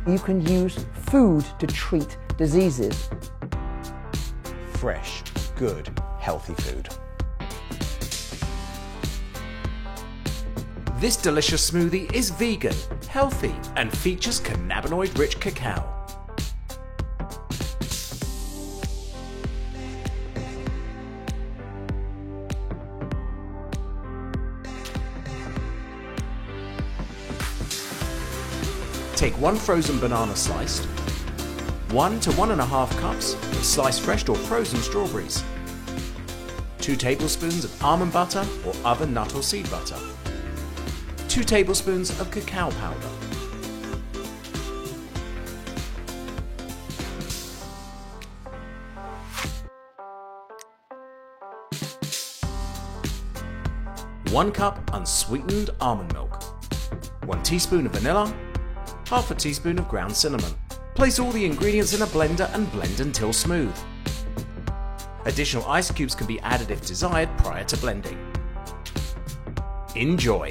you can use food to treat diseases. Fresh, good, healthy food. This delicious smoothie is vegan, healthy, and features cannabinoid-rich cacao. Take 1 frozen banana sliced, 1 to 1.5 cups of sliced fresh or frozen strawberries, 2 tablespoons of almond butter or other nut or seed butter, 2 tablespoons of cacao powder, one cup unsweetened almond milk, 1 teaspoon of vanilla, half a teaspoon of ground cinnamon. Place all the ingredients in a blender and blend until smooth. Additional ice cubes can be added if desired prior to blending. Enjoy!